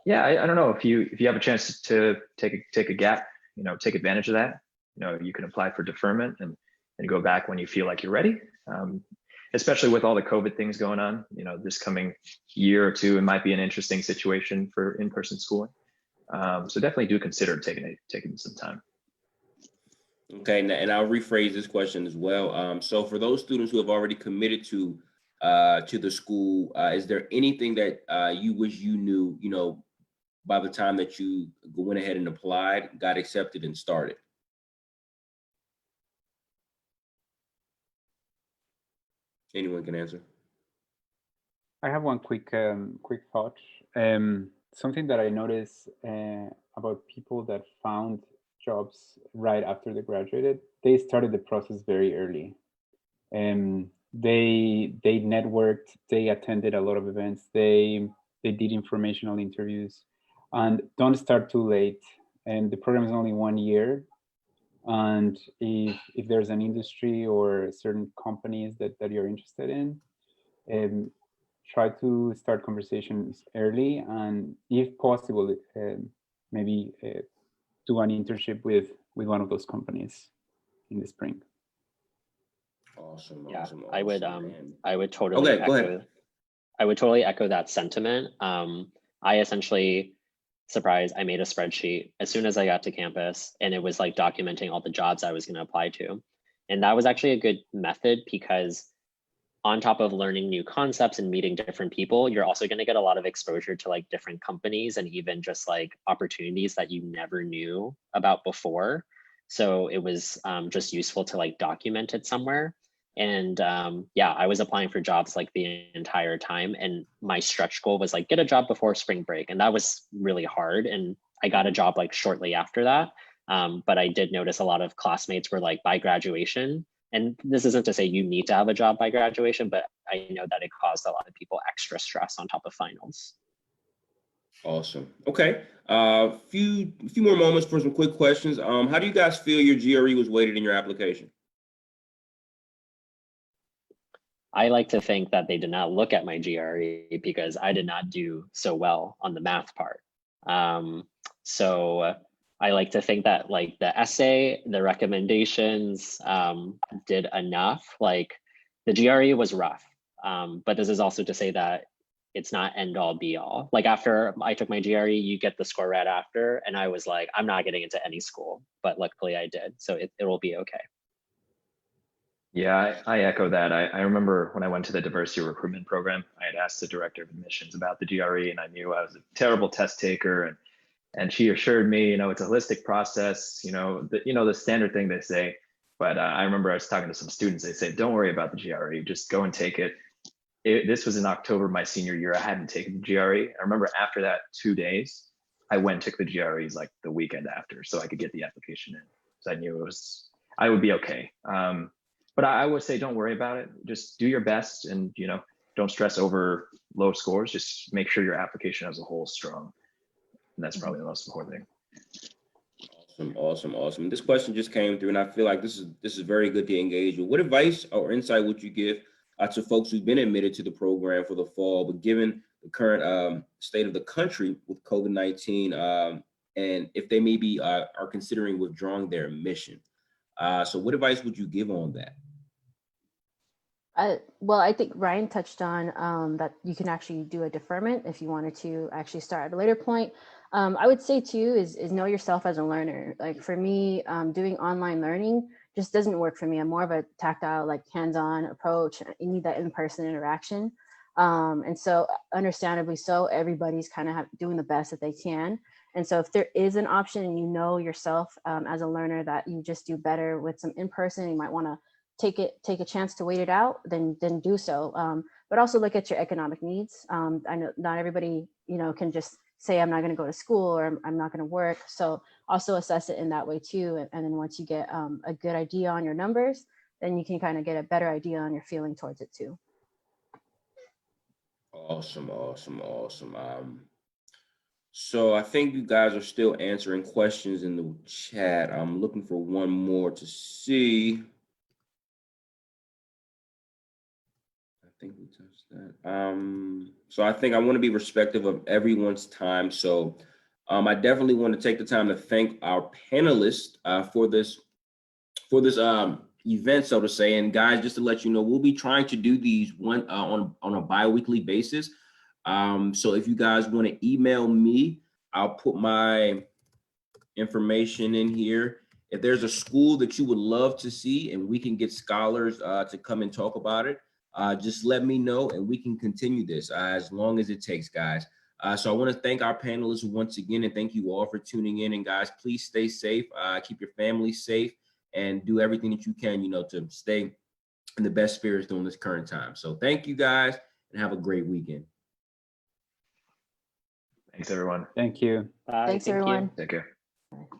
yeah, I don't know if you have a chance to take a gap, take advantage of that. You can apply for deferment and go back when you feel like you're ready. Especially with all the COVID things going on, this coming year or two, it might be an interesting situation for in-person schooling. So definitely do consider taking some time. Okay, and I'll rephrase this question as well. So for those students who have already committed to the school, is there anything that you wish you knew, by the time that you went ahead and applied, got accepted, and started? Anyone can answer. I have one quick thought. Something that I noticed about people that found jobs right after they graduated, they started the process very early. They networked, they attended a lot of events, they did informational interviews, and don't start too late. And the program is only 1 year. And if there's an industry or certain companies that you're interested in, try to start conversations early, and if possible, maybe do an internship with one of those companies in the spring. Awesome, Yeah, awesome, I would awesome, man. I would totally Okay, go ahead. echo I would totally echo that sentiment. I essentially, surprise, I made a spreadsheet as soon as I got to campus, and it was like documenting all the jobs I was going to apply to. And that was actually a good method because on top of learning new concepts and meeting different people, you're also going to get a lot of exposure to like different companies and even just like opportunities that you never knew about before. So it was just useful to like document it somewhere. And yeah, I was applying for jobs like the entire time. And my stretch goal was like, get a job before spring break. And that was really hard. And I got a job like shortly after that. But I did notice a lot of classmates were like, by graduation, and this isn't to say you need to have a job by graduation, but I know that it caused a lot of people extra stress on top of finals. Awesome. Okay. Few more moments for some quick questions. How do you guys feel your GRE was weighted in your application? I like to think that they did not look at my GRE because I did not do so well on the math part. So I like to think that like the essay, the recommendations did enough. Like the GRE was rough, but this is also to say that it's not end all be all. Like after I took my GRE, you get the score right after, and I was like, I'm not getting into any school, but luckily I did, so it will be okay. Yeah, I echo that. I remember when I went to the diversity recruitment program, I had asked the director of admissions about the GRE, and I knew I was a terrible test taker, and she assured me, it's a holistic process, the standard thing they say. But I remember I was talking to some students. They said, "Don't worry about the GRE, just go and take it." This was in October my senior year. I hadn't taken the GRE. I remember after that 2 days, I went and took the GREs like the weekend after, so I could get the application in. So I knew I would be okay. But I would say don't worry about it. Just do your best, and don't stress over low scores. Just make sure your application as a whole is strong. And that's probably the most important thing. Awesome. This question just came through, and I feel like this is very good to engage with. What advice or insight would you give to folks who've been admitted to the program for the fall, but given the current state of the country with COVID-19, and if they maybe are considering withdrawing their admission? So what advice would you give on that? Well, I think Ryan touched on that you can actually do a deferment if you wanted to actually start at a later point. I would say too is know yourself as a learner. Like for me, doing online learning just doesn't work for me. I'm more of a tactile, like hands-on approach. You need that in-person interaction. And so understandably so, everybody's kind of doing the best that they can. And so if there is an option and you know yourself as a learner that you just do better with some in-person, you might want to take a chance to wait it out, then do so. But also look at your economic needs. I know not everybody, can just say, I'm not going to go to school or I'm not going to work. So also assess it in that way too. And then once you get a good idea on your numbers, then you can kind of get a better idea on your feeling towards it too. Awesome. So I think you guys are still answering questions in the chat. I'm looking for one more to see. I think we touched that. So I think I want to be respectful of everyone's time. So I definitely want to take the time to thank our panelists for this event, so to say. And guys, just to let you know, we'll be trying to do these on a bi-weekly basis. So if you guys want to email me, I'll put my information in here. If there's a school that you would love to see and we can get scholars to come and talk about it, just let me know and we can continue this as long as it takes, guys. So I want to thank our panelists once again, and thank you all for tuning in. And guys, please stay safe, keep your family safe, and do everything that you can, to stay in the best spirits during this current time. So thank you guys and have a great weekend. Thanks, everyone. Thank you. Bye. Thanks, Thank you. everyone. Take care. Bye.